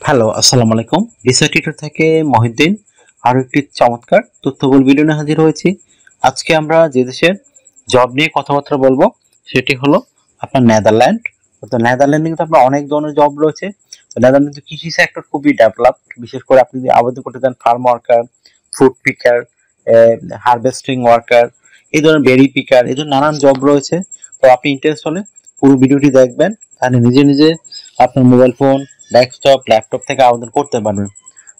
Hello, আসসালামু আলাইকুম। Research tutor থেকে মহিউদ্দিন আরো একটি চমৎকার তথ্যবহুল ভিডিও নিয়ে হাজির হয়েছি। আজকে আমরা যে দেশের জব নিয়ে কথাবার্তা বলবো সেটি হলো আপনার নেদারল্যান্ড। তো নেদারল্যান্ডে কিন্তু আপনার অনেক ধরনের জব রয়েছে। তো নেদারল্যান্ড কিন্তু কৃষি সেক্টর খুবই ডেভেলপড, বিশেষ করে আপনি যদি আবেদন করতে চান farm worker, food পিকার, harvesting worker, এই ধরনের বেরি পিকার, এই ধরনের নানান জব রয়েছে। তো আপনি ইন্টারেস্ট হলে পুরো ভিডিওটি দেখবেন, তাহলে নিজে নিজে আপনার মোবাইল ফোন, ডেস্কটপ, ল্যাপটপ থেকে আবেদন করতে পারবেন।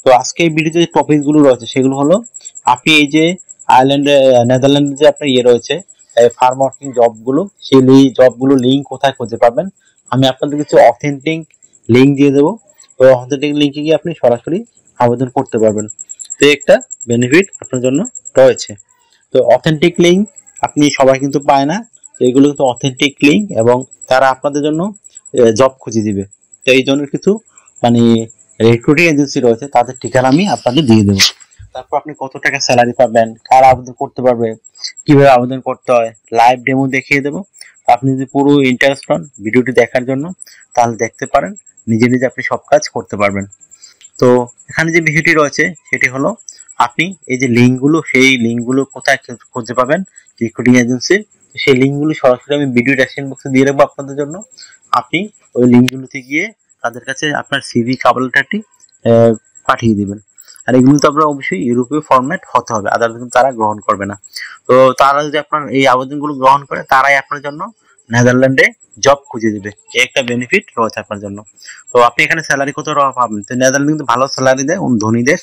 তো আজকে এই ভিডিওতে যে টপিক গুলো রয়েছে সেগুলো হলো আপনি এই যে আয়ারল্যান্ডে, নেদারল্যান্ডে যে আপনার রয়েছে ফার্ম ওয়ার্কিং জবগুলো, সেই জবগুলো লিঙ্ক কোথায় খুঁজে পাবেন। আমি আপনাদের কিছু অথেন্টিক লিঙ্ক দিয়ে দেবো। তো অথেন্টিক লিঙ্কে গিয়ে আপনি সরাসরি আবেদন করতে পারবেন। তো একটা বেনিফিট আপনার জন্য রয়েছে। তো অথেন্টিক লিঙ্ক আপনি সবাই কিন্তু পায় না। তো এগুলো কিন্তু অথেন্টিক লিঙ্ক এবং তারা আপনাদের জন্য জব খুঁজে দিবে। তো এই জন্য কিছু মানে রিক্রুটিং এজেন্সি রয়েছে, তাদের ঠিকানা আমি আপনাদের দিয়ে দেবো। তারপর আপনি কত টাকা স্যালারি পাবেন, কারা আবেদন করতে পারবে, কিভাবে আবেদন করতে হয়, লাইভ ডেমো দেখিয়ে দেবো। আপনি যদি পুরো ইন্টারেস্ট হন ভিডিওটি দেখার জন্য, তাহলে দেখতে পারেন, নিজে নিজে আপনি সব কাজ করতে পারবেন। তো এখানে যে বিষয়টি রয়েছে সেটি হলো আপনি এই যে লিঙ্কগুলো, সেই লিঙ্কগুলো কোথায় খুঁজে পাবেন রিক্রুটিং এজেন্সির। সেই লিঙ্কগুলো সরাসরি আমি ভিডিও ডেসক্রিপশন বক্সে দিয়ে রাখবো আপনাদের জন্য। আপনি ওই লিঙ্কগুলোতে গিয়ে তাদের কাছে আপনার সিভি কভার লেটারটি পাঠিয়ে দিবেন। আর এগুলো তো আপনার অবশ্যই ইউরোপীয় ফরম্যাট হতে হবে, আদারওয়াইজ কিন্তু তারা গ্রহণ করবে না। তো তারা যদি আপনার এই আবেদনগুলো গ্রহণ করে, তারাই আপনার জন্য নেদারল্যান্ডে জব খুঁজে দিবে। এই একটা বেনিফিট রয়েছে আপনার জন্য। তো আপনি এখানে স্যালারি কত টাকা পাবেন? তো নেদারল্যান্ড কিন্তু ভালো স্যালারি দেয়, ধনী দেশ।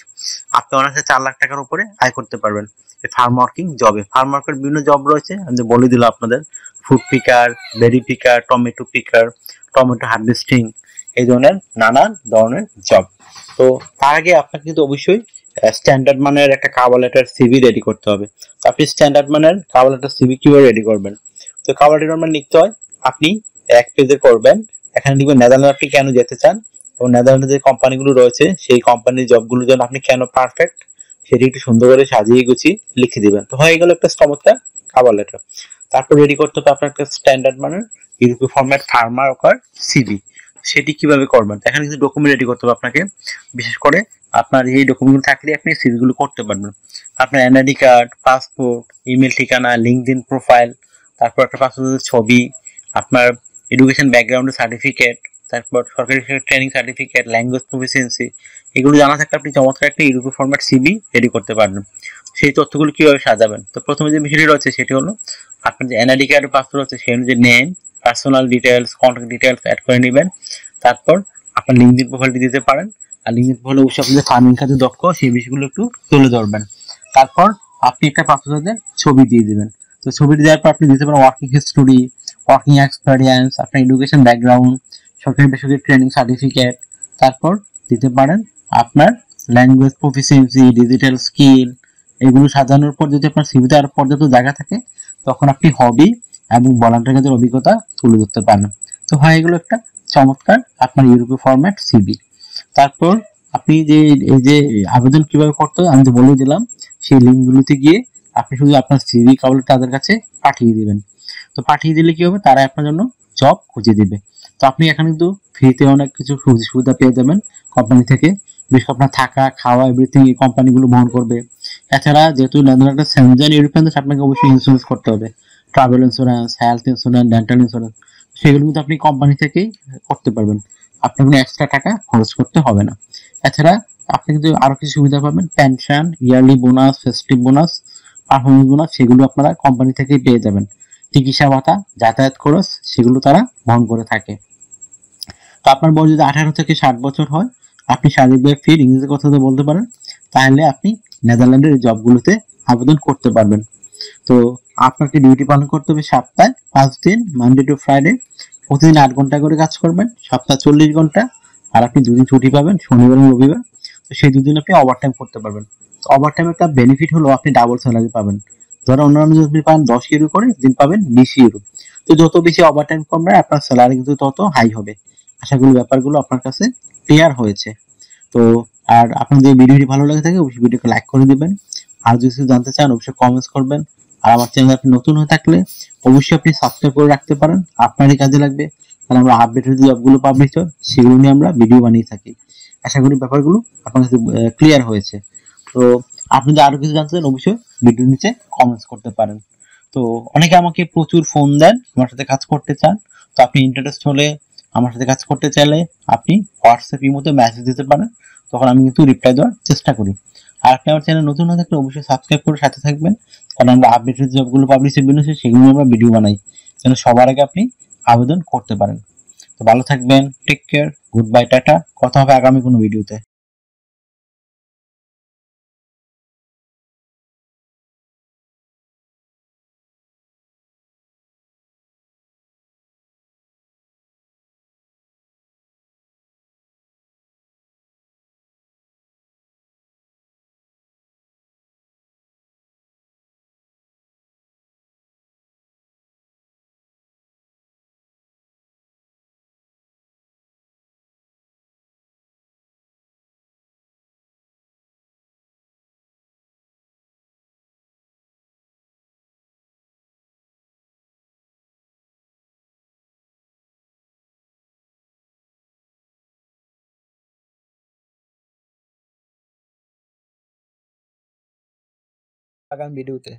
আপনি অনায়াসে 4 লাখ টাকার উপরে আয় করতে পারবেন এই ফার্ম ওয়ার্কিং জবে। ফার্ম ওয়ার্কের বিভিন্ন জব রয়েছে, আমি বলে দিলাম আপনাদের। Food picker, berry picker, tomato picker, tomato harvesting, এই ধরনের নানান ধরনের জব। তো তার আগে আপনাকে কিন্তু অবশ্যই স্ট্যান্ডার্ড মানের একটা কভার লেটার সিভি রেডি করতে হবে। তো আপনি স্ট্যান্ডার্ড মানের কভার লেটার সিভি কিভাবে রেডি করবেন? তো কভার লেটার মানে লিখতে হয়, আপনি এক পেজে করবেন। এখানে লিখবেন নেদারল্যান্ড আপনি কেন যেতে চান, এবং নেদারল্যান্ডে যে কোম্পানিগুলো রয়েছে সেই কোম্পানির জবগুলোর জন্য আপনি কেন পারফেক্ট, সেটি একটু সুন্দর করে সাজিয়ে গুছিয়ে লিখে দিবেন। তো হয়ে গেল একটা চমৎকার কভার লেটার। তারপর রেডি করতে হবে আপনার একটা স্ট্যান্ডার্ড মানের ইউরোপীয় ফরম্যাট ফার্মার ওয়ার্কার সিভি। সেটি কিভাবে করবেন? এখানে কিছু ডকুমেন্ট রেডি করতে হবে আপনাকে। বিশেষ করে আপনার এই ডকুমেন্টগুলো থাকলে আপনি সিভি গুলো করতে পারবেন। আপনার এনআইডি কার্ড, পাসপোর্ট, ইমেল ঠিকানা, লিঙ্কডইন প্রোফাইল, তারপর একটা পাসপোর্টের ছবি, আপনার এডুকেশন ব্যাকগ্রাউন্ডের সার্টিফিকেট, তারপর সরকারি ট্রেনিং সার্টিফিকেট, ল্যাঙ্গুয়েজ প্রফিসিয়েন্সি, এগুলো জানা থাকলে আপনি চমৎকার একটা ইউরোপীয় ফরম্যাট সিভি রেডি করতে পারবেন। সেই তথ্যগুলো কিভাবে সাজাবেন? তো প্রথমে যে বিষয়টি রয়েছে সেটি হলো আপনার যে এনআইডি কার্ড পাসপোর্ট রয়েছে সেই অনুযায়ী name, personal details, contact details add করে নেবেন। তারপর আপনার লিঙ্কডিন প্রোফাইলটি দিতে পারেন। আর লিঙ্কডিন প্রোফাইলে অবশ্যই আপনি যে ফার্মিং কাজে দক্ষ সেই বিষয়গুলো একটু তুলে ধরবেন। তারপর আপনি একটা পাসপোর্টের ছবি দিয়ে দিবেন। তো ছবিটি দেওয়ার পর আপনি দিতে পারেন ওয়ার্কিং হিস্টোরি, ওয়ার্কিং এক্সপেরিয়েন্স, আপনার এডুকেশন ব্যাকগ্রাউন্ড, সরকারি বেসরকারি ট্রেনিং সার্টিফিকেট। তারপর দিতে পারেন আপনার ল্যাঙ্গুয়েজ প্রফিসিয়েন্সি, ডিজিটাল স্কিল। এগুলো সাজানোর পর যদি আপনার সিভিতে আর পর্যাপ্ত জায়গা থাকে, তখন আপনি হবি এবং ভলান্টিয়ার কাজের অভিজ্ঞতা তুলে ধরতে পারেন। তো হয় এগুলো একটা চমৎকার আপনার ইউরোপীয় ফরম্যাট সিভি। তারপর আপনি যে এই যে আবেদন কিভাবে করতে হয় আমি তো বলে দিলাম। সেই লিঙ্কগুলোতে গিয়ে আপনি শুধু আপনার সিভি কাবল তাদের কাছে পাঠিয়ে দিবেন। তো পাঠিয়ে দিলে কি হবে, তারা আপনার জন্য জব খুঁজে দিবে। তো আপনি এখানে কিন্তু ফ্রিতে অনেক কিছু সুবিধা পেয়ে যাবেন কোম্পানি থেকে। বিশেষ করে আপনার থাকা, খাওয়া, এভরিথিং এই কোম্পানিগুলো বহন করবে। এছাড়া যেহেতু নেদারল্যান্ড একটা সেনজেন ইউরোপিয়ান দেশ, আপনাকে অবশ্যই ইন্স্যুরেন্স করতে হবে। Travel insurance, health insurance, dental insurance, সেগুলো কিন্তু আপনি কোম্পানি থেকেই করতে পারবেন। আপনার কোনো এক্সট্রা টাকা খরচ করতে হবে না। এছাড়া আপনি কিন্তু আরো কিছু সুবিধা পাবেন, pension, yearly bonus, festive bonus, performance bonus, সেগুলো আপনারা কোম্পানি থেকেই পেয়ে যাবেন। চিকিৎসা ভাতা, যাতায়াত খরচ, সেগুলো তারা বহন করে থাকে। তো আপনার বয়স যদি 18 থেকে 60 বছর হয়, আপনি শারীরিকভাবে ফিট, ইংরেজি কথা বলতে পারেন, তাহলে আপনি নেদারল্যান্ডের জবগুলোতে আবেদন করতে পারবেন। তো আপনাকে ডিউটি পালন করতে হবে সপ্তাহে 5 দিন, মানডে টু ফ্রাইডে। প্রতিদিন 8 ঘন্টা করে কাজ করবেন, সপ্তাহে 40 ঘন্টা। আর আপনি 2 দিন ছুটি পাবেন, শনিবার এবং রবিবার। তো সেই 2 দিন আপনি ওভারটাইম করতে পারবেন। তো ওভারটাইম একটা বেনিফিট হলো আপনি ডাবল স্যালারি পাবেন। ধরো অন্যান্য যদি পান 10 ইউরো করে, দিন পাবেন 20 ইউরো। তো যত বেশি ওভারটাইম করবেন আপনার স্যালারি কিন্তু তত হাই হবে। আশা করি ব্যাপারগুলো আপনার কাছে ক্লিয়ার হয়েছে। তো আর আপনাদের ভিডিওটি ভালো লাগে থাকে অবশ্যই ভিডিওকে লাইক করে দিবেন। আর যদি কিছু জানতে চান অবশ্যই কমেন্টস করবেন। আর আমার চ্যানেলে আপনি নতুন হয়ে থাকলে অবশ্যই আপনি সাবস্ক্রাইব করে রাখতে পারেন, আপনারই কাজে লাগবে। কারণ আমরা আপডেটেড যে জবগুলো পাবলিশ হয় সেগুলো নিয়ে আমরা ভিডিও বানিয়ে থাকি। আশা করি ব্যাপারগুলো আপনার কাছে ক্লিয়ার হয়েছে। তো আপনি যদি আরো কিছু জানতে চান অবশ্যই ভিডিওর নিচে কমেন্টস করতে পারেন। তো অনেকে আমাকে প্রচুর ফোন দেন, আমার সাথে কাজ করতে চান। তো আপনি ইন্টারেস্ট হলে, আমার সাথে কাজ করতে চাইলে আপনি হোয়াটসঅ্যাপ ইমোতে মেসেজ দিতে পারেন, তখন আমি কিন্তু রিপ্লাই দেওয়ার চেষ্টা করি। আর আপনি আমার চ্যানেল নতুন হয়ে থাকলে অবশ্যই সাবস্ক্রাইব করে সাথে থাকবেন, কারণ আমরা আপডেটেড জবগুলো পাবলিশ সেগুলো আমরা ভিডিও বানাই, যেন সবার আগে আপনি আবেদন করতে পারেন। তো ভালো থাকবেন, take care, good bye, tata. কথা হবে আগামী কোনো ভিডিওতে। আগামী ভিডিওতে।